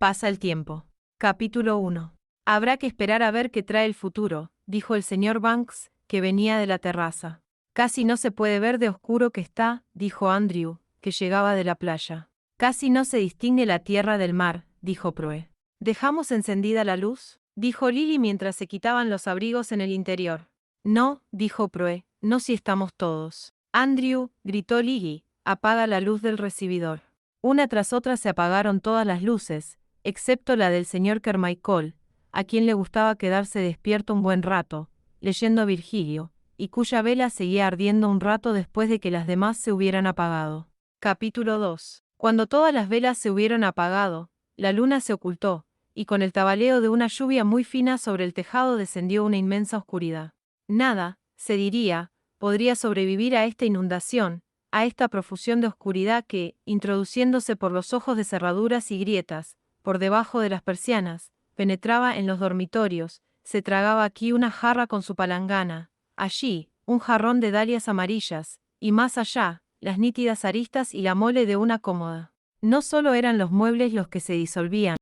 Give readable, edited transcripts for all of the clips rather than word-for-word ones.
Pasa el tiempo. Capítulo 1. Habrá que esperar a ver qué trae el futuro, dijo el señor Banks, que venía de la terraza. Casi no se puede ver de oscuro que está, dijo Andrew, que llegaba de la playa. Casi no se distingue la tierra del mar, dijo Prue. ¿Dejamos encendida la luz?, dijo Lily mientras se quitaban los abrigos en el interior. No, dijo Prue, no si estamos todos. Andrew, gritó Lily, apaga la luz del recibidor. Una tras otra se apagaron todas las luces, excepto la del señor Carmichael, a quien le gustaba quedarse despierto un buen rato, leyendo a Virgilio, y cuya vela seguía ardiendo un rato después de que las demás se hubieran apagado. Capítulo 2. Cuando todas las velas se hubieron apagado, la luna se ocultó, y con el tabaleo de una lluvia muy fina sobre el tejado descendió una inmensa oscuridad. Nada, se diría, podría sobrevivir a esta inundación, a esta profusión de oscuridad que, introduciéndose por los ojos de cerraduras y grietas, por debajo de las persianas, penetraba en los dormitorios, se tragaba aquí una jarra con su palangana, allí, un jarrón de dalias amarillas, y más allá, las nítidas aristas y la mole de una cómoda. No solo eran los muebles los que se disolvían,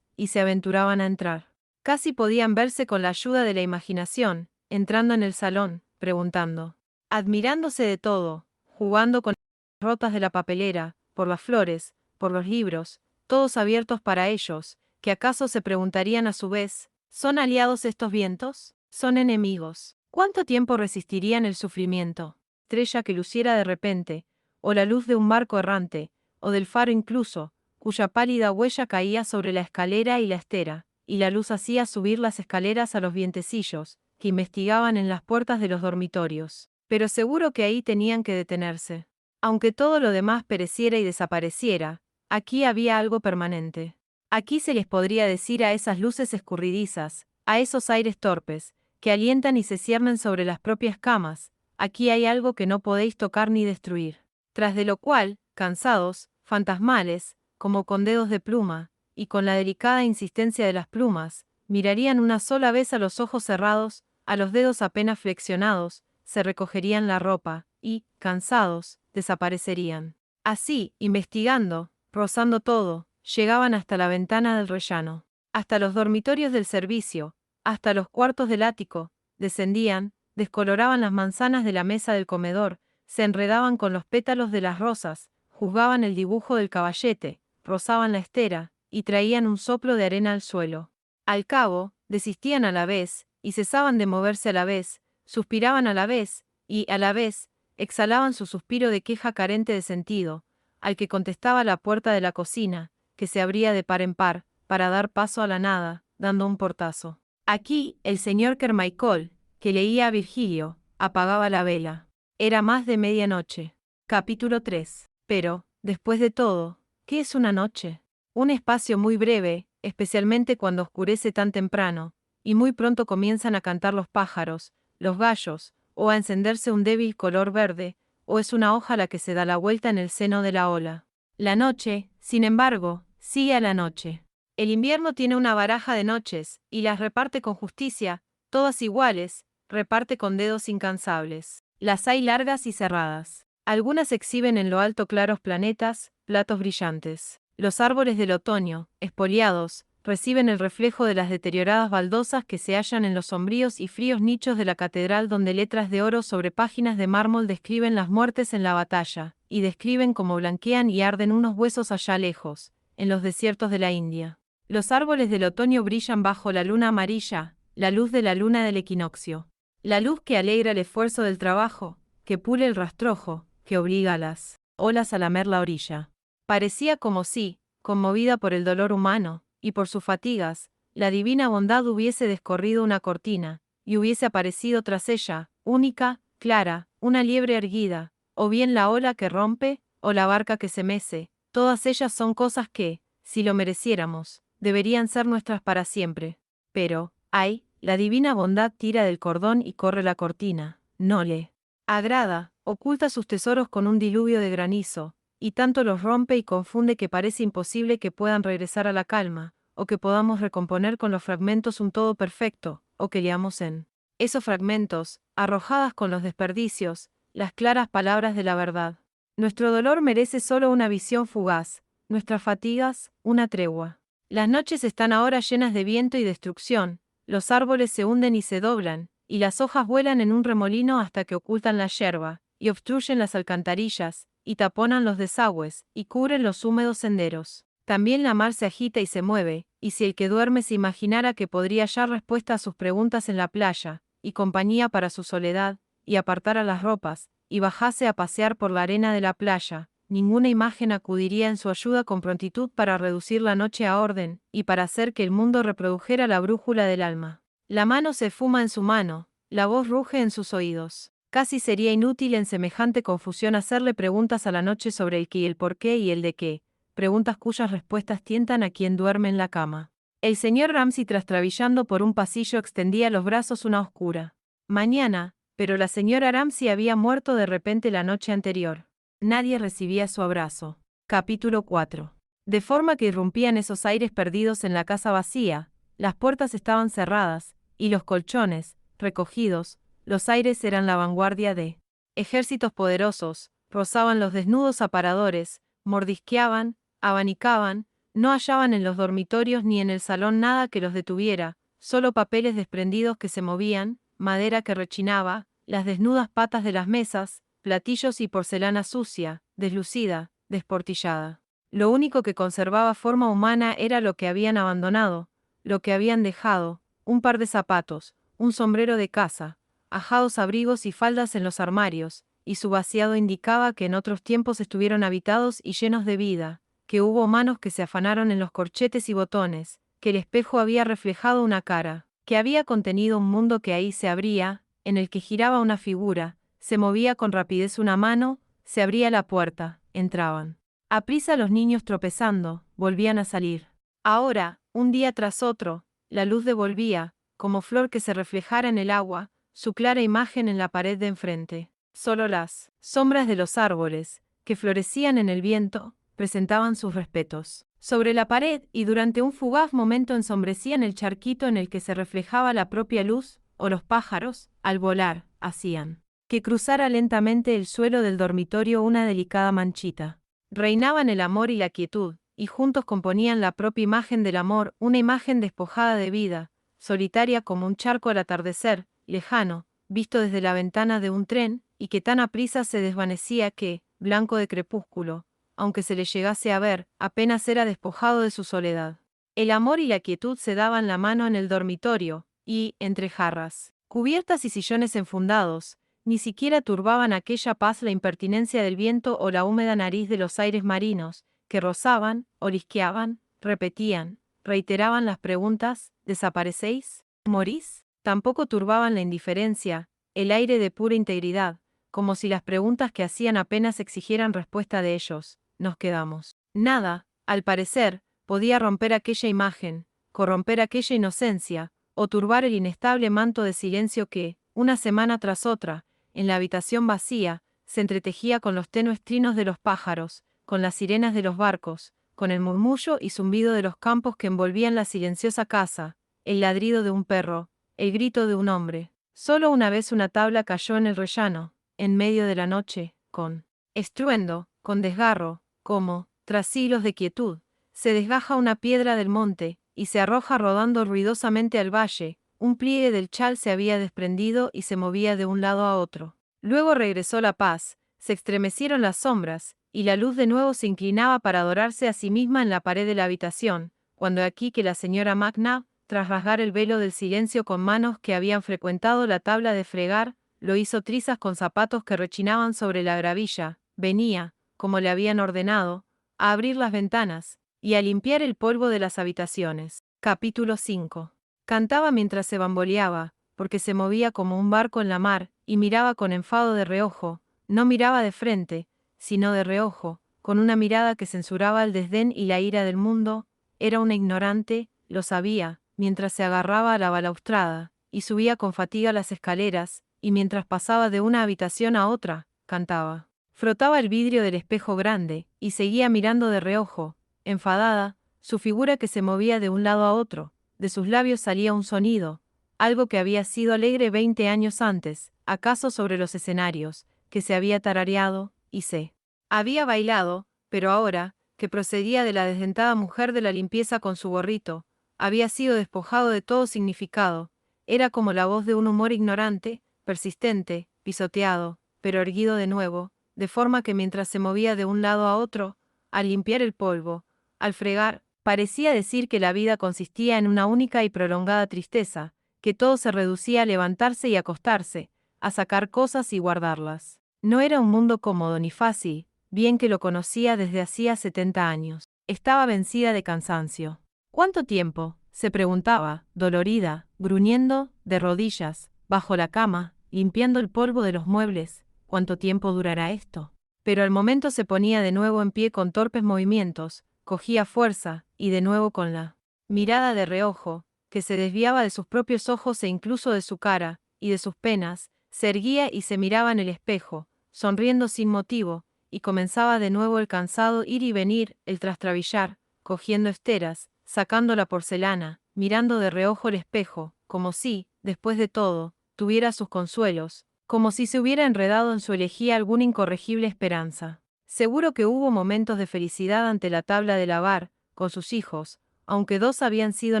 y se aventuraban a entrar. Casi podían verse con la ayuda de la imaginación, entrando en el salón, preguntando, admirándose de todo, jugando con las rotas de la papelera, por las flores, por los libros, todos abiertos para ellos, que acaso se preguntarían a su vez, ¿son aliados estos vientos? ¿Son enemigos? ¿Cuánto tiempo resistirían el sufrimiento? Estrella que luciera de repente, o la luz de un barco errante, o del faro incluso, cuya pálida huella caía sobre la escalera y la estera, y la luz hacía subir las escaleras a los vientecillos, que investigaban en las puertas de los dormitorios. Pero seguro que ahí tenían que detenerse. Aunque todo lo demás pereciera y desapareciera, aquí había algo permanente. Aquí se les podría decir a esas luces escurridizas, a esos aires torpes, que alientan y se ciernen sobre las propias camas, aquí hay algo que no podéis tocar ni destruir. Tras de lo cual, cansados, fantasmales, como con dedos de pluma, y con la delicada insistencia de las plumas, mirarían una sola vez a los ojos cerrados, a los dedos apenas flexionados, se recogerían la ropa, y, cansados, desaparecerían. Así, investigando, rozando todo, llegaban hasta la ventana del rellano, hasta los dormitorios del servicio, hasta los cuartos del ático, descendían, descoloraban las manzanas de la mesa del comedor, se enredaban con los pétalos de las rosas, juzgaban el dibujo del caballete, rozaban la estera, y traían un soplo de arena al suelo. Al cabo, desistían a la vez, y cesaban de moverse a la vez, suspiraban a la vez, y, a la vez, exhalaban su suspiro de queja carente de sentido, al que contestaba la puerta de la cocina, que se abría de par en par, para dar paso a la nada, dando un portazo. Aquí, el señor Carmichael, que leía a Virgilio, apagaba la vela. Era más de medianoche. Capítulo 3. Pero, después de todo, ¿qué es una noche? Un espacio muy breve, especialmente cuando oscurece tan temprano, y muy pronto comienzan a cantar los pájaros, los gallos, o a encenderse un débil color verde, o es una hoja la que se da la vuelta en el seno de la ola. La noche, sin embargo, sigue a la noche. El invierno tiene una baraja de noches, y las reparte con justicia, todas iguales, reparte con dedos incansables. Las hay largas y cerradas. Algunas exhiben en lo alto claros planetas, platos brillantes. Los árboles del otoño, espoliados, reciben el reflejo de las deterioradas baldosas que se hallan en los sombríos y fríos nichos de la catedral, donde letras de oro sobre páginas de mármol describen las muertes en la batalla, y describen cómo blanquean y arden unos huesos allá lejos, en los desiertos de la India. Los árboles del otoño brillan bajo la luna amarilla, la luz de la luna del equinoccio. La luz que alegra el esfuerzo del trabajo, que pule el rastrojo, que obliga a las olas a lamer la orilla. Parecía como si, conmovida por el dolor humano, y por sus fatigas, la divina bondad hubiese descorrido una cortina, y hubiese aparecido tras ella, única, clara, una liebre erguida, o bien la ola que rompe, o la barca que se mece, todas ellas son cosas que, si lo mereciéramos, deberían ser nuestras para siempre. Pero, ay, la divina bondad tira del cordón y corre la cortina, no le agrada, oculta sus tesoros con un diluvio de granizo, y tanto los rompe y confunde que parece imposible que puedan regresar a la calma, o que podamos recomponer con los fragmentos un todo perfecto, o que leamos en esos fragmentos, arrojadas con los desperdicios, las claras palabras de la verdad. Nuestro dolor merece solo una visión fugaz, nuestras fatigas, una tregua. Las noches están ahora llenas de viento y destrucción, los árboles se hunden y se doblan, y las hojas vuelan en un remolino hasta que ocultan la yerba, y obstruyen las alcantarillas, y taponan los desagües, y cubren los húmedos senderos. También la mar se agita y se mueve, y si el que duerme se imaginara que podría hallar respuesta a sus preguntas en la playa, y compañía para su soledad, y apartara las ropas, y bajase a pasear por la arena de la playa, ninguna imagen acudiría en su ayuda con prontitud para reducir la noche a orden, y para hacer que el mundo reprodujera la brújula del alma. La mano se fuma en su mano, la voz ruge en sus oídos. Casi sería inútil en semejante confusión hacerle preguntas a la noche sobre el qué y el por qué y el de qué, preguntas cuyas respuestas tientan a quien duerme en la cama. El señor Ramsay trastrabillando por un pasillo extendía los brazos una oscura mañana, pero la señora Ramsay había muerto de repente la noche anterior. Nadie recibía su abrazo. Capítulo 4. De forma que irrumpían esos aires perdidos en la casa vacía, las puertas estaban cerradas, y los colchones, recogidos, los aires eran la vanguardia de ejércitos poderosos, rozaban los desnudos aparadores, mordisqueaban, abanicaban, no hallaban en los dormitorios ni en el salón nada que los detuviera, solo papeles desprendidos que se movían, madera que rechinaba, las desnudas patas de las mesas, platillos y porcelana sucia, deslucida, desportillada. Lo único que conservaba forma humana era lo que habían abandonado, lo que habían dejado, un par de zapatos, un sombrero de caza, ajados abrigos y faldas en los armarios, y su vaciado indicaba que en otros tiempos estuvieron habitados y llenos de vida, que hubo manos que se afanaron en los corchetes y botones, que el espejo había reflejado una cara, que había contenido un mundo que ahí se abría, en el que giraba una figura, se movía con rapidez una mano, se abría la puerta, entraban. Aprisa los niños tropezando, volvían a salir. Ahora, un día tras otro, la luz devolvía, como flor que se reflejara en el agua, su clara imagen en la pared de enfrente. Solo las sombras de los árboles, que florecían en el viento, presentaban sus respetos. Sobre la pared y durante un fugaz momento ensombrecían el charquito en el que se reflejaba la propia luz, o los pájaros, al volar, hacían que cruzara lentamente el suelo del dormitorio una delicada manchita. Reinaban el amor y la quietud, y juntos componían la propia imagen del amor, una imagen despojada de vida, solitaria como un charco al atardecer, lejano, visto desde la ventana de un tren, y que tan aprisa se desvanecía que, blanco de crepúsculo, aunque se le llegase a ver, apenas era despojado de su soledad. El amor y la quietud se daban la mano en el dormitorio, y, entre jarras, cubiertas y sillones enfundados, ni siquiera turbaban aquella paz la impertinencia del viento o la húmeda nariz de los aires marinos, que rozaban, olisqueaban, repetían, reiteraban las preguntas: ¿desaparecéis? ¿Morís? Tampoco turbaban la indiferencia, el aire de pura integridad, como si las preguntas que hacían apenas exigieran respuesta de ellos. Nos quedamos. Nada, al parecer, podía romper aquella imagen, corromper aquella inocencia, o turbar el inestable manto de silencio que, una semana tras otra, en la habitación vacía, se entretejía con los tenues trinos de los pájaros, con las sirenas de los barcos, con el murmullo y zumbido de los campos que envolvían la silenciosa casa, el ladrido de un perro, el grito de un hombre. Solo una vez una tabla cayó en el rellano, en medio de la noche, con estruendo, con desgarro, como, tras siglos de quietud, se desgaja una piedra del monte, y se arroja rodando ruidosamente al valle. Un pliegue del chal se había desprendido y se movía de un lado a otro. Luego regresó la paz, se estremecieron las sombras, y la luz de nuevo se inclinaba para adorarse a sí misma en la pared de la habitación, cuando aquí que la señora Macnabb, tras rasgar el velo del silencio con manos que habían frecuentado la tabla de fregar, lo hizo trizas con zapatos que rechinaban sobre la gravilla, venía, como le habían ordenado, a abrir las ventanas, y a limpiar el polvo de las habitaciones. Capítulo 5. Cantaba mientras se bamboleaba, porque se movía como un barco en la mar, y miraba con enfado de reojo, no miraba de frente, sino de reojo, con una mirada que censuraba el desdén y la ira del mundo. Era una ignorante, lo sabía, mientras se agarraba a la balaustrada, y subía con fatiga las escaleras, y mientras pasaba de una habitación a otra, cantaba. Frotaba el vidrio del espejo grande, y seguía mirando de reojo, enfadada, su figura que se movía de un lado a otro. De sus labios salía un sonido, algo que había sido alegre 20 años antes, acaso sobre los escenarios, que se había tarareado, y se había bailado, pero ahora, que procedía de la desdentada mujer de la limpieza con su gorrito, había sido despojado de todo significado. Era como la voz de un humor ignorante, persistente, pisoteado, pero erguido de nuevo, de forma que mientras se movía de un lado a otro, al limpiar el polvo, al fregar, parecía decir que la vida consistía en una única y prolongada tristeza, que todo se reducía a levantarse y acostarse, a sacar cosas y guardarlas. No era un mundo cómodo ni fácil, bien que lo conocía desde hacía 70 años. Estaba vencida de cansancio. ¿Cuánto tiempo?, se preguntaba, dolorida, gruñendo, de rodillas, bajo la cama, limpiando el polvo de los muebles. ¿Cuánto tiempo durará esto? Pero al momento se ponía de nuevo en pie con torpes movimientos, cogía fuerza, y de nuevo con la mirada de reojo, que se desviaba de sus propios ojos e incluso de su cara, y de sus penas, se erguía y se miraba en el espejo, sonriendo sin motivo, y comenzaba de nuevo el cansado ir y venir, el trastrabillar, cogiendo esteras, sacando la porcelana, mirando de reojo el espejo, como si, después de todo, tuviera sus consuelos, como si se hubiera enredado en su elegía alguna incorregible esperanza. Seguro que hubo momentos de felicidad ante la tabla de lavar, con sus hijos, aunque 2 habían sido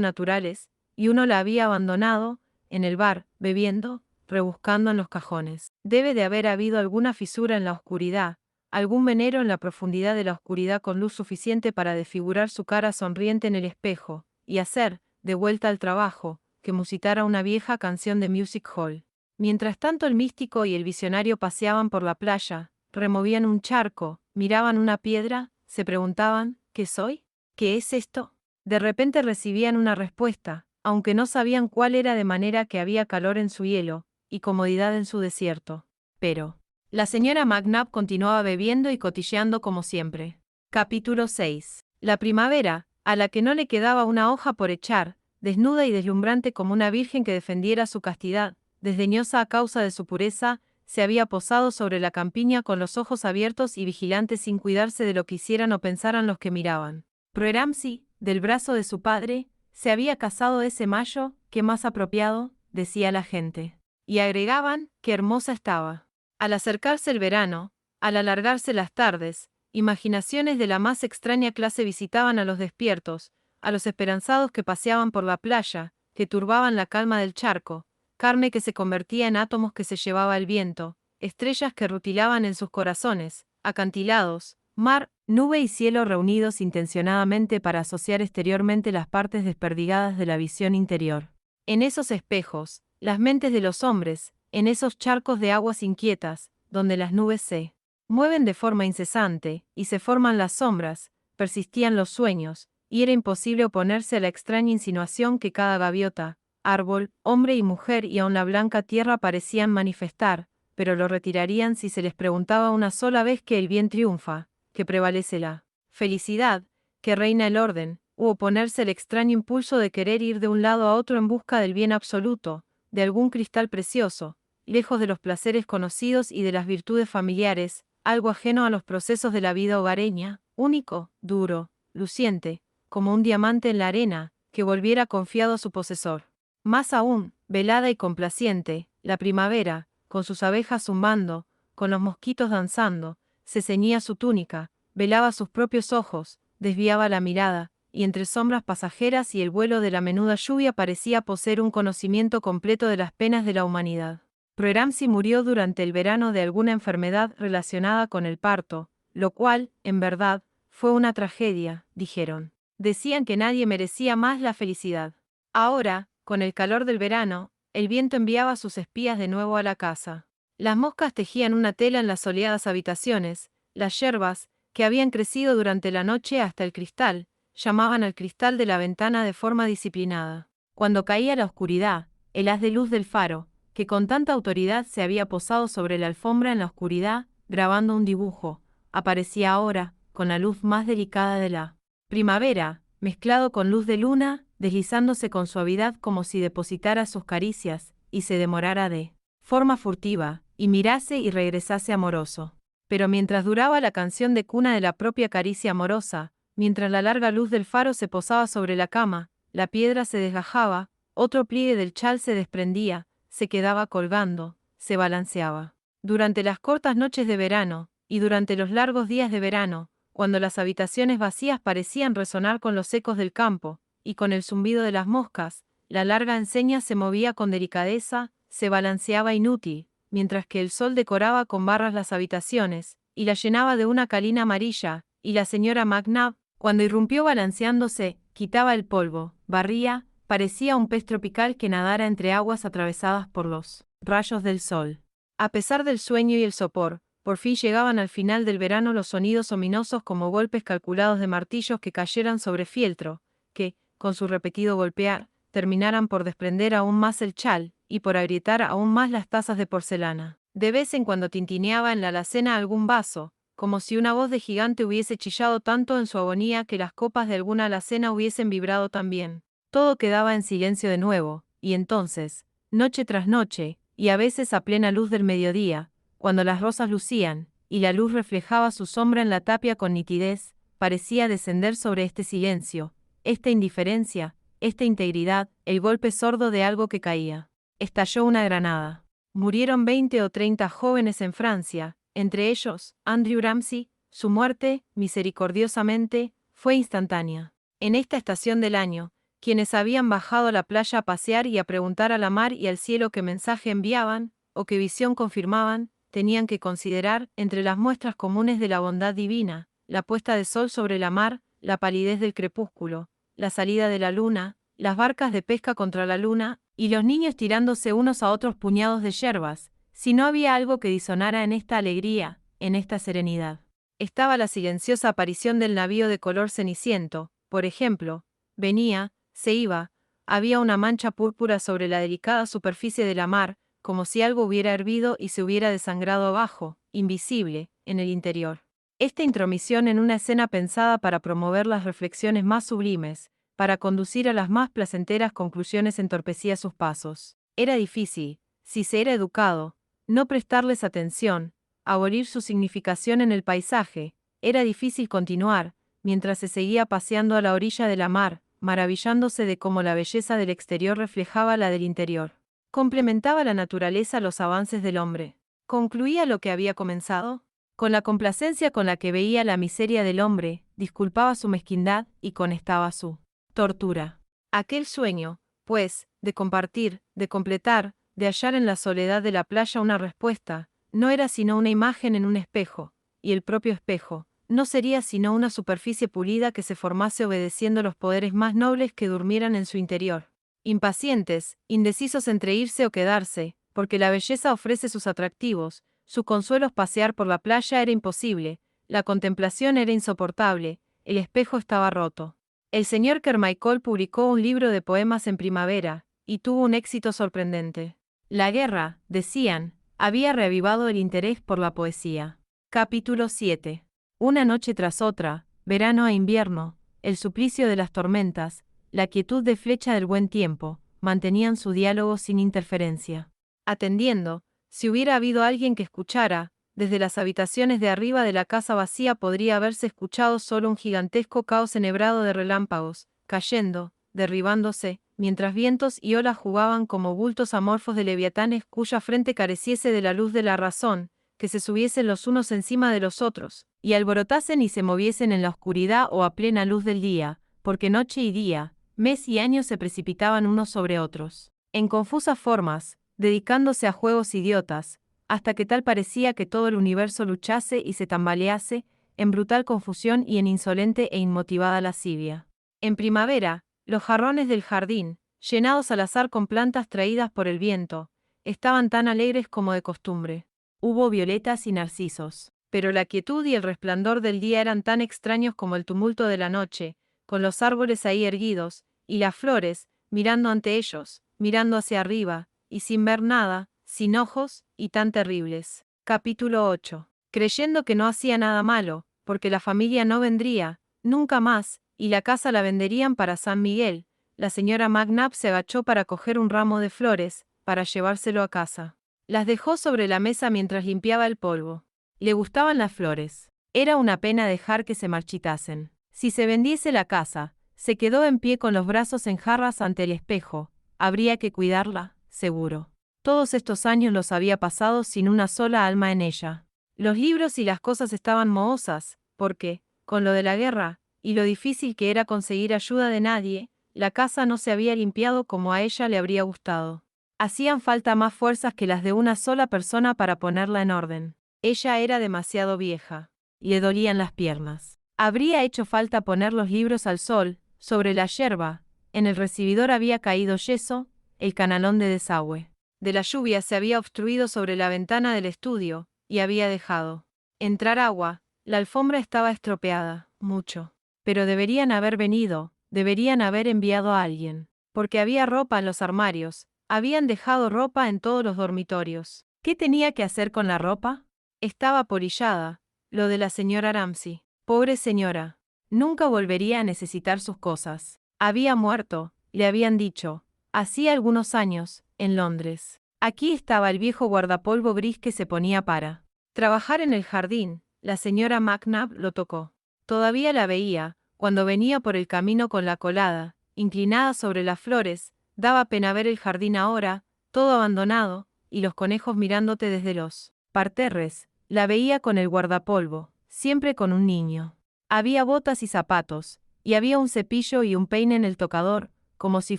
naturales, y uno la había abandonado, en el bar, bebiendo, rebuscando en los cajones. Debe de haber habido alguna fisura en la oscuridad, algún venero en la profundidad de la oscuridad con luz suficiente para desfigurar su cara sonriente en el espejo, y hacer, de vuelta al trabajo, que musitara una vieja canción de music hall. Mientras tanto el místico y el visionario paseaban por la playa, removían un charco, miraban una piedra, se preguntaban, ¿qué soy? ¿Qué es esto? De repente recibían una respuesta, aunque no sabían cuál era, de manera que había calor en su hielo, y comodidad en su desierto. Pero la señora McNabb continuaba bebiendo y cotilleando como siempre. Capítulo 6. La primavera, a la que no le quedaba una hoja por echar, desnuda y deslumbrante como una virgen que defendiera su castidad, desdeñosa a causa de su pureza, se había posado sobre la campiña con los ojos abiertos y vigilantes sin cuidarse de lo que hicieran o pensaran los que miraban. Proeramsi, del brazo de su padre, se había casado ese mayo, qué más apropiado, decía la gente. Y agregaban, qué hermosa estaba. Al acercarse el verano, al alargarse las tardes, imaginaciones de la más extraña clase visitaban a los despiertos, a los esperanzados que paseaban por la playa, que turbaban la calma del charco, carne que se convertía en átomos que se llevaba el viento, estrellas que rutilaban en sus corazones, acantilados, mar, nube y cielo reunidos intencionadamente para asociar exteriormente las partes desperdigadas de la visión interior. En esos espejos, las mentes de los hombres, en esos charcos de aguas inquietas, donde las nubes se mueven de forma incesante, y se forman las sombras, persistían los sueños, y era imposible oponerse a la extraña insinuación que cada gaviota, árbol, hombre y mujer y aun la blanca tierra parecían manifestar, pero lo retirarían si se les preguntaba una sola vez que el bien triunfa, que prevalece la felicidad, que reina el orden, u oponerse el extraño impulso de querer ir de un lado a otro en busca del bien absoluto, de algún cristal precioso, lejos de los placeres conocidos y de las virtudes familiares, algo ajeno a los procesos de la vida hogareña, único, duro, luciente, como un diamante en la arena, que volviera confiado a su posesor. Más aún, velada y complaciente, la primavera, con sus abejas zumbando, con los mosquitos danzando, se ceñía su túnica, velaba sus propios ojos, desviaba la mirada, y entre sombras pasajeras y el vuelo de la menuda lluvia parecía poseer un conocimiento completo de las penas de la humanidad. Proeramsi murió durante el verano de alguna enfermedad relacionada con el parto, lo cual, en verdad, fue una tragedia, dijeron. Decían que nadie merecía más la felicidad. Ahora, con el calor del verano, el viento enviaba sus espías de nuevo a la casa. Las moscas tejían una tela en las soleadas habitaciones, las yerbas, que habían crecido durante la noche hasta el cristal, llamaban al cristal de la ventana de forma disciplinada. Cuando caía la oscuridad, el haz de luz del faro, que con tanta autoridad se había posado sobre la alfombra en la oscuridad, grabando un dibujo, aparecía ahora, con la luz más delicada de la primavera, mezclado con luz de luna, deslizándose con suavidad como si depositara sus caricias, y se demorara de forma furtiva, y mirase y regresase amoroso. Pero mientras duraba la canción de cuna de la propia caricia amorosa, mientras la larga luz del faro se posaba sobre la cama, la piedra se desgajaba, otro pliegue del chal se desprendía, se quedaba colgando, se balanceaba. Durante las cortas noches de verano, y durante los largos días de verano, cuando las habitaciones vacías parecían resonar con los ecos del campo, y con el zumbido de las moscas, la larga enseña se movía con delicadeza, se balanceaba inútil, mientras que el sol decoraba con barras las habitaciones, y la llenaba de una calina amarilla, y la señora McNabb, cuando irrumpió balanceándose, quitaba el polvo, barría, parecía un pez tropical que nadara entre aguas atravesadas por los rayos del sol. A pesar del sueño y el sopor, por fin llegaban al final del verano los sonidos ominosos como golpes calculados de martillos que cayeran sobre fieltro, que, con su repetido golpear, terminaran por desprender aún más el chal, y por agrietar aún más las tazas de porcelana. De vez en cuando tintineaba en la alacena algún vaso, como si una voz de gigante hubiese chillado tanto en su agonía que las copas de alguna alacena hubiesen vibrado también. Todo quedaba en silencio de nuevo, y entonces, noche tras noche, y a veces a plena luz del mediodía, cuando las rosas lucían, y la luz reflejaba su sombra en la tapia con nitidez, parecía descender sobre este silencio, esta indiferencia, esta integridad, el golpe sordo de algo que caía. Estalló una granada. Murieron 20 o 30 jóvenes en Francia, entre ellos, Andrew Ramsay. Su muerte, misericordiosamente, fue instantánea. En esta estación del año, quienes habían bajado a la playa a pasear y a preguntar a la mar y al cielo qué mensaje enviaban, o qué visión confirmaban, tenían que considerar, entre las muestras comunes de la bondad divina, la puesta de sol sobre la mar, la palidez del crepúsculo, la salida de la luna, las barcas de pesca contra la luna, y los niños tirándose unos a otros puñados de yerbas, si no había algo que disonara en esta alegría, en esta serenidad. Estaba la silenciosa aparición del navío de color ceniciento, por ejemplo, venía, se iba, había una mancha púrpura sobre la delicada superficie de la mar, como si algo hubiera hervido y se hubiera desangrado abajo, invisible, en el interior. Esta intromisión en una escena pensada para promover las reflexiones más sublimes, para conducir a las más placenteras conclusiones entorpecía sus pasos. Era difícil, si se era educado, no prestarles atención, abolir su significación en el paisaje, era difícil continuar, mientras se seguía paseando a la orilla de la mar, maravillándose de cómo la belleza del exterior reflejaba la del interior. Complementaba la naturaleza los avances del hombre. ¿Concluía lo que había comenzado? Con la complacencia con la que veía la miseria del hombre, disculpaba su mezquindad y conestaba su tortura. Aquel sueño, pues, de compartir, de completar, de hallar en la soledad de la playa una respuesta, no era sino una imagen en un espejo, y el propio espejo, no sería sino una superficie pulida que se formase obedeciendo los poderes más nobles que durmieran en su interior. Impacientes, indecisos entre irse o quedarse, porque la belleza ofrece sus atractivos, su consuelo pasear por la playa era imposible, la contemplación era insoportable, el espejo estaba roto. El señor Carmichael publicó un libro de poemas en primavera, y tuvo un éxito sorprendente. La guerra, decían, había reavivado el interés por la poesía. Capítulo 7. Una noche tras otra, verano a invierno, el suplicio de las tormentas, la quietud de flecha del buen tiempo, mantenían su diálogo sin interferencia. Atendiendo, si hubiera habido alguien que escuchara, desde las habitaciones de arriba de la casa vacía podría haberse escuchado solo un gigantesco caos enhebrado de relámpagos, cayendo, derribándose, mientras vientos y olas jugaban como bultos amorfos de leviatanes cuya frente careciese de la luz de la razón, que se subiesen los unos encima de los otros, y alborotasen y se moviesen en la oscuridad o a plena luz del día, porque noche y día, mes y año se precipitaban unos sobre otros, en confusas formas, dedicándose a juegos idiotas, hasta que tal parecía que todo el universo luchase y se tambalease, en brutal confusión y en insolente e inmotivada lascivia. En primavera, los jarrones del jardín, llenados al azar con plantas traídas por el viento, estaban tan alegres como de costumbre. Hubo violetas y narcisos, pero la quietud y el resplandor del día eran tan extraños como el tumulto de la noche, con los árboles ahí erguidos, y las flores, mirando ante ellos, mirando hacia arriba, y sin ver nada, sin ojos, y tan terribles. Capítulo 8. Creyendo que no hacía nada malo, porque la familia no vendría, nunca más, y la casa la venderían para San Miguel, la señora McNabb se agachó para coger un ramo de flores, para llevárselo a casa. Las dejó sobre la mesa mientras limpiaba el polvo. Le gustaban las flores. Era una pena dejar que se marchitasen. Si se vendiese la casa, se quedó en pie con los brazos en jarras ante el espejo. Habría que cuidarla, seguro. Todos estos años los había pasado sin una sola alma en ella. Los libros y las cosas estaban mohosas, porque, Con lo de la guerra, y lo difícil que era conseguir ayuda de nadie, la casa no se había limpiado como a ella le habría gustado. Hacían falta más fuerzas que las de una sola persona para ponerla en orden. Ella era demasiado vieja. Le dolían las piernas. Habría hecho falta poner los libros al sol, sobre la yerba. En el recibidor había caído yeso, el canalón de desagüe. De la lluvia se había obstruido sobre la ventana del estudio, y había dejado entrar agua. La alfombra estaba estropeada, mucho. Pero deberían haber venido, deberían haber enviado a alguien. Porque había ropa en los armarios, habían dejado ropa en todos los dormitorios. ¿Qué tenía que hacer con la ropa? Estaba apolillada, lo de la señora Ramsay. Pobre señora. Nunca volvería a necesitar sus cosas. Había muerto, le habían dicho, hacía algunos años, en Londres. Aquí estaba el viejo guardapolvo gris que se ponía para trabajar en el jardín. La señora McNabb lo tocó. Todavía la veía, cuando venía por el camino con la colada, inclinada sobre las flores. Daba pena ver el jardín ahora, todo abandonado, y los conejos mirándote desde los parterres. La veía con el guardapolvo, siempre con un niño. Había botas y zapatos, y había un cepillo y un peine en el tocador, como si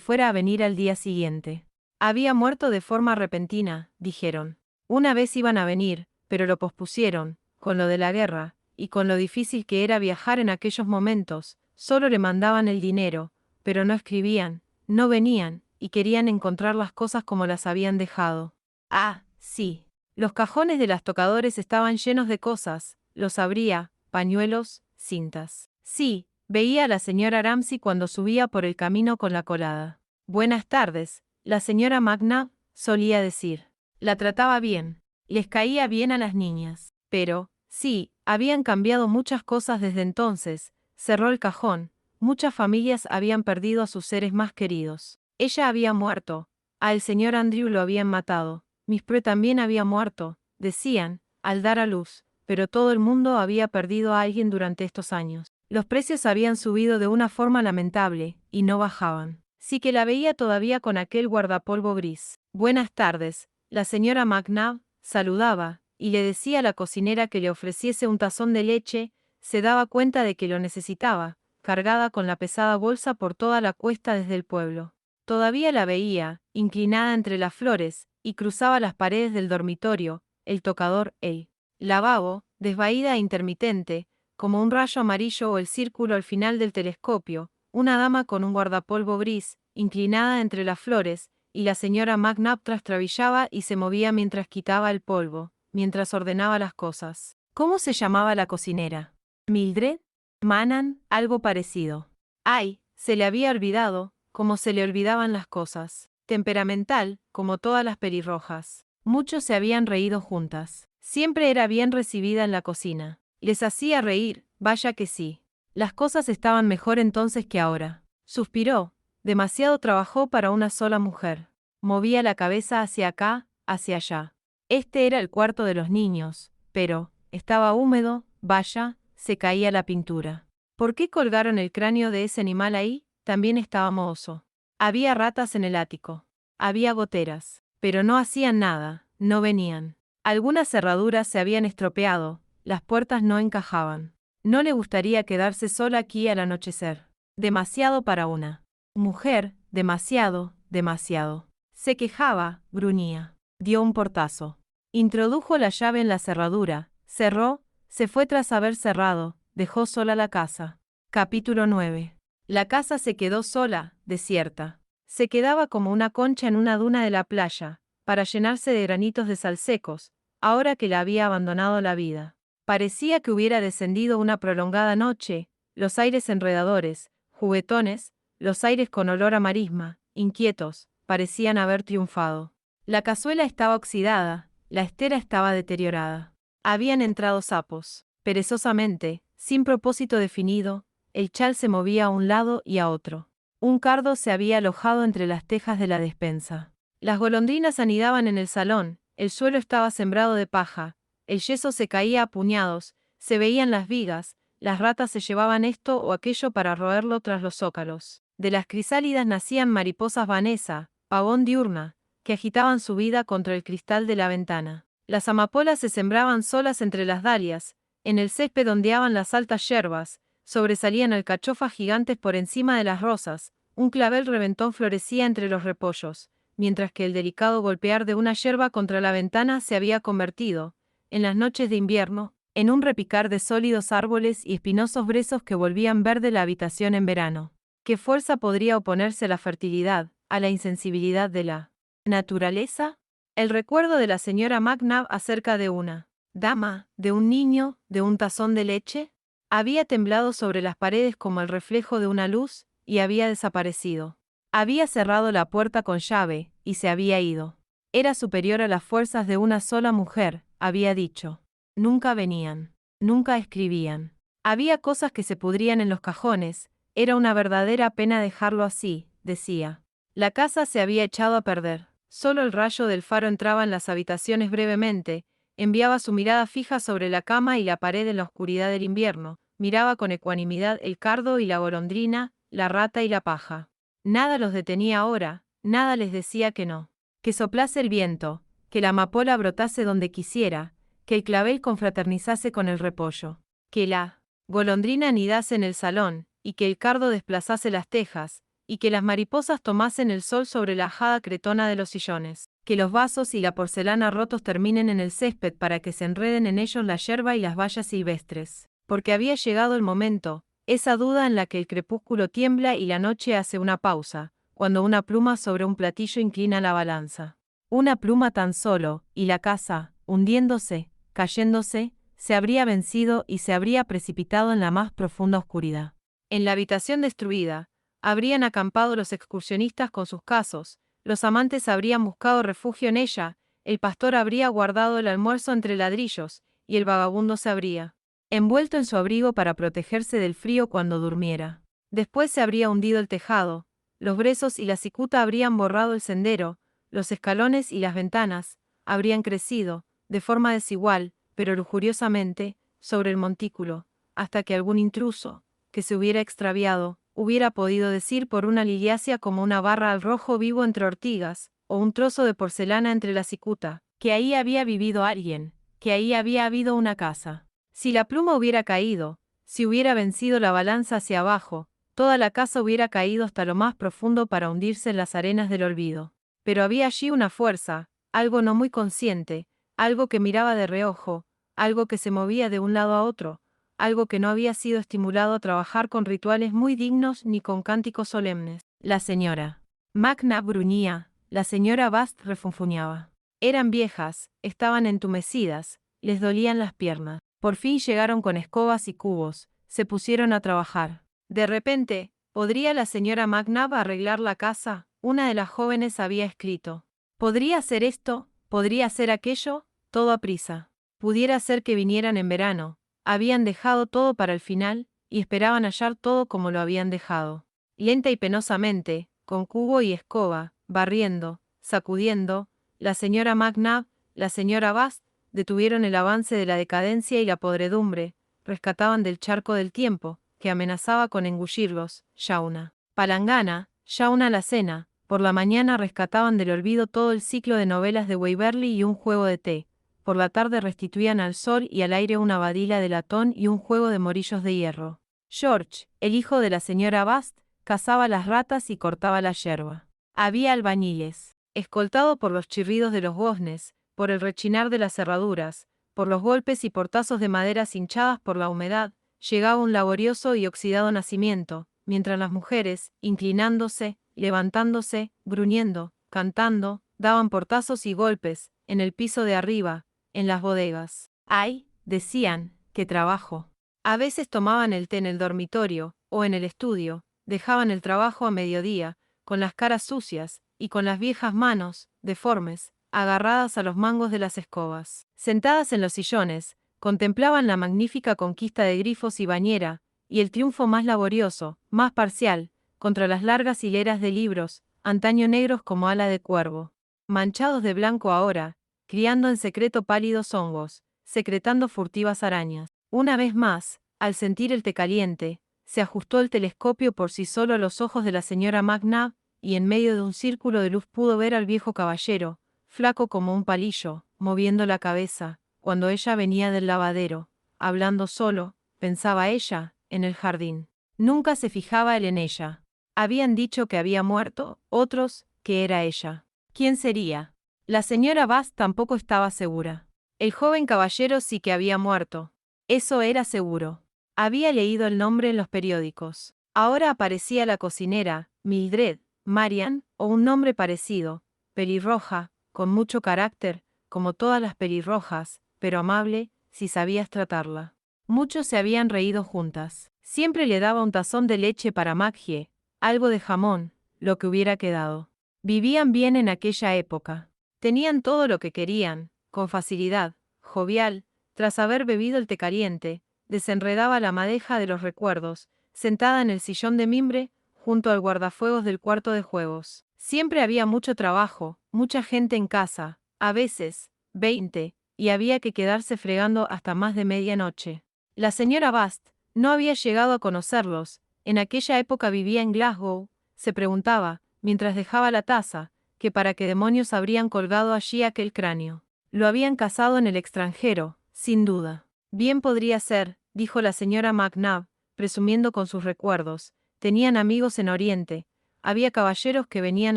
fuera a venir al día siguiente. Había muerto de forma repentina, dijeron. Una vez iban a venir, pero lo pospusieron, con lo de la guerra, y con lo difícil que era viajar en aquellos momentos. Solo le mandaban el dinero, pero no escribían, no venían, y querían encontrar las cosas como las habían dejado. Ah, sí. Los cajones de las tocadores estaban llenos de cosas, los abría, pañuelos, cintas. Sí, veía a la señora Ramsay cuando subía por el camino con la colada. Buenas tardes, la señora McNabb, solía decir. La trataba bien, les caía bien a las niñas. Pero, sí, habían cambiado muchas cosas desde entonces. Cerró el cajón. Muchas familias habían perdido a sus seres más queridos. Ella había muerto. Al señor Andrew lo habían matado. Miss Prue también había muerto, decían, al dar a luz, pero todo el mundo había perdido a alguien durante estos años. Los precios habían subido de una forma lamentable, y no bajaban. Sí que la veía todavía con aquel guardapolvo gris. Buenas tardes, la señora McNabb saludaba, y le decía a la cocinera que le ofreciese un tazón de leche. Se daba cuenta de que lo necesitaba, cargada con la pesada bolsa por toda la cuesta desde el pueblo. Todavía la veía, inclinada entre las flores, y cruzaba las paredes del dormitorio, el tocador, el lavabo, desvaída e intermitente, como un rayo amarillo o el círculo al final del telescopio, una dama con un guardapolvo gris, inclinada entre las flores, y la señora McNabb trastabillaba y se movía mientras quitaba el polvo, mientras ordenaba las cosas. ¿Cómo se llamaba la cocinera? ¿Mildred? ¿Manan? Algo parecido. Ay, se le había olvidado, como se le olvidaban las cosas. Temperamental, como todas las pelirrojas. Muchos se habían reído juntas. Siempre era bien recibida en la cocina. Les hacía reír, vaya que sí. Las cosas estaban mejor entonces que ahora. Suspiró. Demasiado trabajó para una sola mujer. Movía la cabeza hacia acá, hacia allá. Este era el cuarto de los niños, pero estaba húmedo, vaya, se caía la pintura. ¿Por qué colgaron el cráneo de ese animal ahí? También estaba mohoso. Había ratas en el ático. Había goteras. Pero no hacían nada, no venían. Algunas cerraduras se habían estropeado, las puertas no encajaban. No le gustaría quedarse sola aquí al anochecer. Demasiado para una mujer, demasiado, demasiado. Se quejaba, gruñía. Dio un portazo. Introdujo la llave en la cerradura, cerró, se fue tras haber cerrado, dejó sola la casa. Capítulo 9. La casa se quedó sola, desierta. Se quedaba como una concha en una duna de la playa, para llenarse de granitos de sal secos, ahora que la había abandonado la vida. Parecía que hubiera descendido una prolongada noche, los aires enredadores, juguetones, los aires con olor a marisma, inquietos, parecían haber triunfado. La cazuela estaba oxidada, la estera estaba deteriorada. Habían entrado sapos. Perezosamente, sin propósito definido, el chal se movía a un lado y a otro. Un cardo se había alojado entre las tejas de la despensa. Las golondrinas anidaban en el salón, el suelo estaba sembrado de paja, el yeso se caía a puñados, se veían las vigas, las ratas se llevaban esto o aquello para roerlo tras los zócalos. De las crisálidas nacían mariposas vanesa, pavón diurna, que agitaban su vida contra el cristal de la ventana. Las amapolas se sembraban solas entre las dalias, En el césped ondeaban las altas yerbas, sobresalían alcachofas gigantes por encima de las rosas, un clavel reventón florecía entre los repollos, mientras que el delicado golpear de una yerba contra la ventana se había convertido, en las noches de invierno, en un repicar de sólidos árboles y espinosos brezos que volvían verde la habitación en verano. ¿Qué fuerza podría oponerse a la fertilidad, a la insensibilidad de la naturaleza? El recuerdo de la señora McNabb acerca de una dama, de un niño, de un tazón de leche, había temblado sobre las paredes como el reflejo de una luz, y había desaparecido. Había cerrado la puerta con llave, y se había ido. Era superior a las fuerzas de una sola mujer, había dicho. Nunca venían. Nunca escribían. Había cosas que se pudrían en los cajones, era una verdadera pena dejarlo así, decía. La casa se había echado a perder. Solo el rayo del faro entraba en las habitaciones brevemente, enviaba su mirada fija sobre la cama y la pared en la oscuridad del invierno, miraba con ecuanimidad el cardo y la golondrina, la rata y la paja. Nada los detenía ahora, nada les decía que no. Que soplase el viento, que la amapola brotase donde quisiera, que el clavel confraternizase con el repollo, que la golondrina anidase en el salón, y que el cardo desplazase las tejas, y que las mariposas tomasen el sol sobre la ajada cretona de los sillones, que los vasos y la porcelana rotos terminen en el césped para que se enreden en ellos la yerba y las bayas silvestres, porque había llegado el momento, esa duda en la que el crepúsculo tiembla y la noche hace una pausa, cuando una pluma sobre un platillo inclina la balanza. Una pluma tan solo, y la casa, hundiéndose, cayéndose, se habría vencido y se habría precipitado en la más profunda oscuridad. En la habitación destruida, habrían acampado los excursionistas con sus casos, los amantes habrían buscado refugio en ella, el pastor habría guardado el almuerzo entre ladrillos, y el vagabundo se habría envuelto en su abrigo para protegerse del frío cuando durmiera. Después se habría hundido el tejado, los brezos y la cicuta habrían borrado el sendero, los escalones y las ventanas habrían crecido, de forma desigual, pero lujuriosamente, sobre el montículo, hasta que algún intruso, que se hubiera extraviado, hubiera podido decir por una liliácea como una barra al rojo vivo entre ortigas, o un trozo de porcelana entre la cicuta, que ahí había vivido alguien, que ahí había habido una casa. Si la pluma hubiera caído, si hubiera vencido la balanza hacia abajo, toda la casa hubiera caído hasta lo más profundo para hundirse en las arenas del olvido. Pero había allí una fuerza, algo no muy consciente, algo que miraba de reojo, algo que se movía de un lado a otro, algo que no había sido estimulado a trabajar con rituales muy dignos ni con cánticos solemnes. La señora McNabb gruñía, la señora Bast refunfuñaba. Eran viejas, estaban entumecidas, les dolían las piernas. Por fin llegaron con escobas y cubos, se pusieron a trabajar. De repente, ¿podría la señora McNabb arreglar la casa? Una de las jóvenes había escrito. ¿Podría hacer esto? ¿Podría hacer aquello? Todo a prisa. Pudiera ser que vinieran en verano. Habían dejado todo para el final, y esperaban hallar todo como lo habían dejado. Lenta y penosamente, con cubo y escoba, barriendo, sacudiendo, la señora McNabb, la señora Bast, detuvieron el avance de la decadencia y la podredumbre, rescataban del charco del tiempo, que amenazaba con engullirlos, ya una palangana, ya una alacena, por la mañana rescataban del olvido todo el ciclo de novelas de Waverley y un juego de té, por la tarde restituían al sol y al aire una badila de latón y un juego de morillos de hierro. George, el hijo de la señora Bast, cazaba las ratas y cortaba la yerba. Había albañiles, escoltado por los chirridos de los goznes, por el rechinar de las cerraduras, por los golpes y portazos de maderas hinchadas por la humedad, llegaba un laborioso y oxidado nacimiento, mientras las mujeres, inclinándose, levantándose, gruñendo, cantando, daban portazos y golpes, en el piso de arriba, en las bodegas. ¡Ay!, decían, ¡qué trabajo! A veces tomaban el té en el dormitorio, o en el estudio, dejaban el trabajo a mediodía, con las caras sucias, y con las viejas manos, deformes, agarradas a los mangos de las escobas. Sentadas en los sillones, contemplaban la magnífica conquista de grifos y bañera, y el triunfo más laborioso, más parcial, contra las largas hileras de libros, antaño negros como ala de cuervo, manchados de blanco ahora, criando en secreto pálidos hongos, secretando furtivas arañas. Una vez más, al sentir el té caliente, se ajustó el telescopio por sí solo a los ojos de la señora McNabb, y en medio de un círculo de luz pudo ver al viejo caballero, flaco como un palillo, moviendo la cabeza, cuando ella venía del lavadero, hablando solo, pensaba ella, en el jardín. Nunca se fijaba él en ella. Habían dicho que había muerto, otros, que era ella. ¿Quién sería? La señora Bass tampoco estaba segura. El joven caballero sí que había muerto. Eso era seguro. Había leído el nombre en los periódicos. Ahora aparecía la cocinera, Mildred, Marian, o un nombre parecido, pelirroja, con mucho carácter, como todas las pelirrojas, pero amable, si sabías tratarla. Muchos se habían reído juntas. Siempre le daba un tazón de leche para Maggie, algo de jamón, lo que hubiera quedado. Vivían bien en aquella época. Tenían todo lo que querían, con facilidad, jovial, tras haber bebido el té caliente, desenredaba la madeja de los recuerdos, sentada en el sillón de mimbre, junto al guardafuegos del cuarto de juegos. Siempre había mucho trabajo, mucha gente en casa, a veces, 20, y había que quedarse fregando hasta más de medianoche. La señora Bast no había llegado a conocerlos, en aquella época vivía en Glasgow, se preguntaba, mientras dejaba la taza, que para qué demonios habrían colgado allí aquel cráneo. Lo habían casado en el extranjero, sin duda. Bien podría ser, dijo la señora McNabb, presumiendo con sus recuerdos. Tenían amigos en Oriente, había caballeros que venían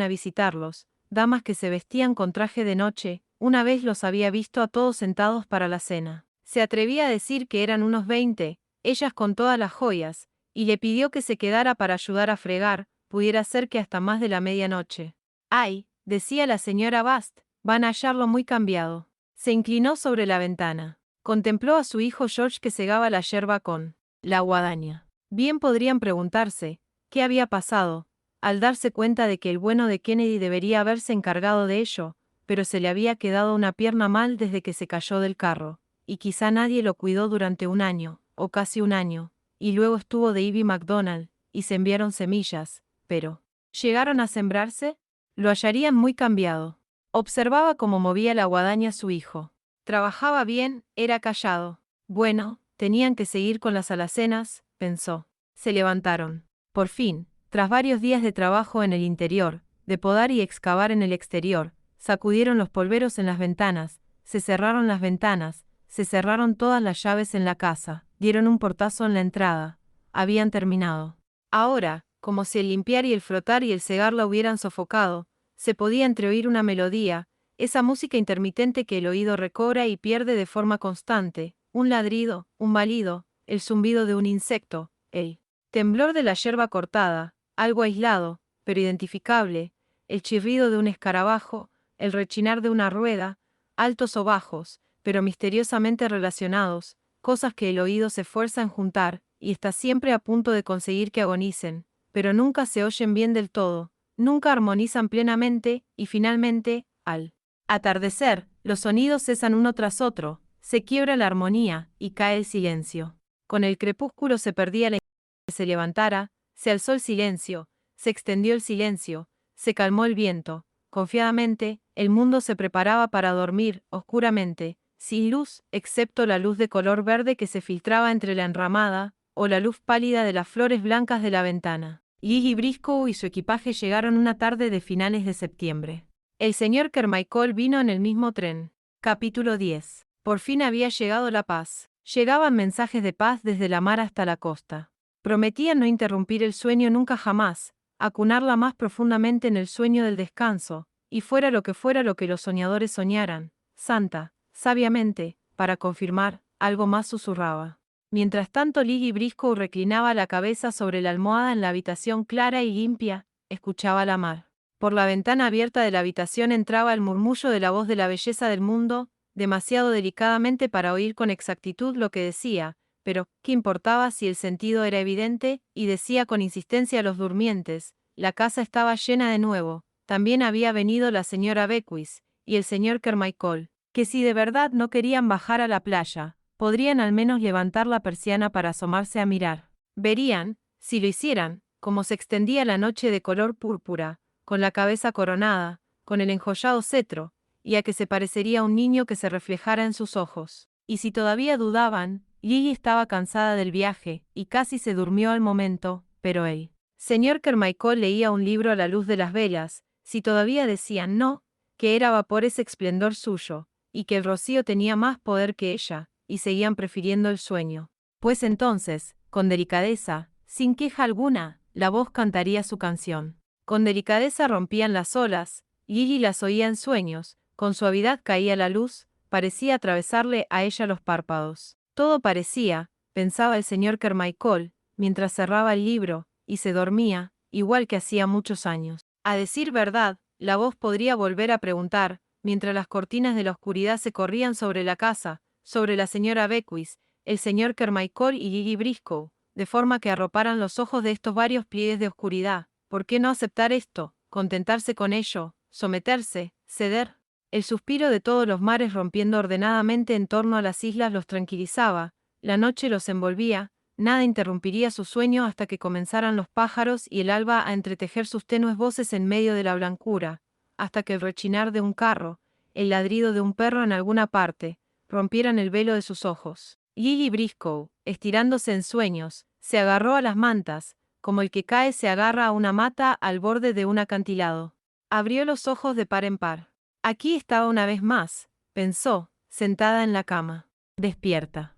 a visitarlos, damas que se vestían con traje de noche, una vez los había visto a todos sentados para la cena. Se atrevía a decir que eran unos 20, ellas con todas las joyas, y le pidió que se quedara para ayudar a fregar, pudiera ser que hasta más de la medianoche. Ay, decía la señora Bast, van a hallarlo muy cambiado. Se inclinó sobre la ventana. Contempló a su hijo George que segaba la yerba con la guadaña. Bien podrían preguntarse, ¿qué había pasado? Al darse cuenta de que el bueno de Kennedy debería haberse encargado de ello, pero se le había quedado una pierna mal desde que se cayó del carro, y quizá nadie lo cuidó durante un año, o casi un año, y luego estuvo de Ivy McDonald, y se enviaron semillas, pero ¿llegaron a sembrarse? Lo hallarían muy cambiado. Observaba cómo movía la guadaña su hijo. Trabajaba bien, era callado. Bueno, tenían que seguir con las alacenas, pensó. Se levantaron. Por fin, tras varios días de trabajo en el interior, de podar y excavar en el exterior, sacudieron los polveros en las ventanas, se cerraron las ventanas, se cerraron todas las llaves en la casa, dieron un portazo en la entrada. Habían terminado. Ahora, como si el limpiar y el frotar y el cegar la hubieran sofocado, se podía entreoír una melodía, esa música intermitente que el oído recobra y pierde de forma constante, un ladrido, un balido, el zumbido de un insecto, el temblor de la yerba cortada, algo aislado, pero identificable, el chirrido de un escarabajo, el rechinar de una rueda, altos o bajos, pero misteriosamente relacionados, cosas que el oído se esfuerza en juntar, y está siempre a punto de conseguir que agonicen, pero nunca se oyen bien del todo, nunca armonizan plenamente, y finalmente, al atardecer, los sonidos cesan uno tras otro, se quiebra la armonía, y cae el silencio. Con el crepúsculo se perdía la que se levantara, se alzó el silencio, se extendió el silencio, se calmó el viento, confiadamente, el mundo se preparaba para dormir, oscuramente, sin luz, excepto la luz de color verde que se filtraba entre la enramada, o la luz pálida de las flores blancas de la ventana. Lily Briscoe y su equipaje llegaron una tarde de finales de septiembre. El señor Carmichael vino en el mismo tren. Capítulo 10. Por fin había llegado la paz. Llegaban mensajes de paz desde la mar hasta la costa. Prometían no interrumpir el sueño nunca jamás, acunarla más profundamente en el sueño del descanso, y fuera lo que los soñadores soñaran, Santa, sabiamente, para confirmar, algo más susurraba. Mientras tanto Lily Briscoe reclinaba la cabeza sobre la almohada en la habitación clara y limpia, escuchaba la mar. Por la ventana abierta de la habitación entraba el murmullo de la voz de la belleza del mundo, demasiado delicadamente para oír con exactitud lo que decía, pero ¿qué importaba si el sentido era evidente? Y decía con insistencia a los durmientes, la casa estaba llena de nuevo, también había venido la señora Beckwith, y el señor Carmichael, que si de verdad no querían bajar a la playa, podrían al menos levantar la persiana para asomarse a mirar. Verían, si lo hicieran, cómo se extendía la noche de color púrpura, con la cabeza coronada, con el enjollado cetro, y a que se parecería un niño que se reflejara en sus ojos. Y si todavía dudaban, Lily estaba cansada del viaje, y casi se durmió al momento, pero el señor Carmichael leía un libro a la luz de las velas, si todavía decían no, que era vapor ese esplendor suyo, y que el rocío tenía más poder que ella, y seguían prefiriendo el sueño. Pues entonces, con delicadeza, sin queja alguna, la voz cantaría su canción. Con delicadeza rompían las olas, Gigi las oía en sueños, con suavidad caía la luz, parecía atravesarle a ella los párpados. Todo parecía, pensaba el señor Carmichael, mientras cerraba el libro, y se dormía, igual que hacía muchos años. A decir verdad, la voz podría volver a preguntar, mientras las cortinas de la oscuridad se corrían sobre la casa, sobre la señora Beckwith, el señor Carmichael y Gigi Briscoe, de forma que arroparan los ojos de estos varios pliegues de oscuridad. ¿Por qué no aceptar esto, contentarse con ello, someterse, ceder? El suspiro de todos los mares rompiendo ordenadamente en torno a las islas los tranquilizaba, la noche los envolvía, nada interrumpiría su sueño hasta que comenzaran los pájaros y el alba a entretejer sus tenues voces en medio de la blancura, hasta que el rechinar de un carro, el ladrido de un perro en alguna parte, rompieran el velo de sus ojos. Gigi Briscoe, estirándose en sueños, se agarró a las mantas, como el que cae se agarra a una mata al borde de un acantilado. Abrió los ojos de par en par. Aquí estaba una vez más, pensó, sentada en la cama. Despierta.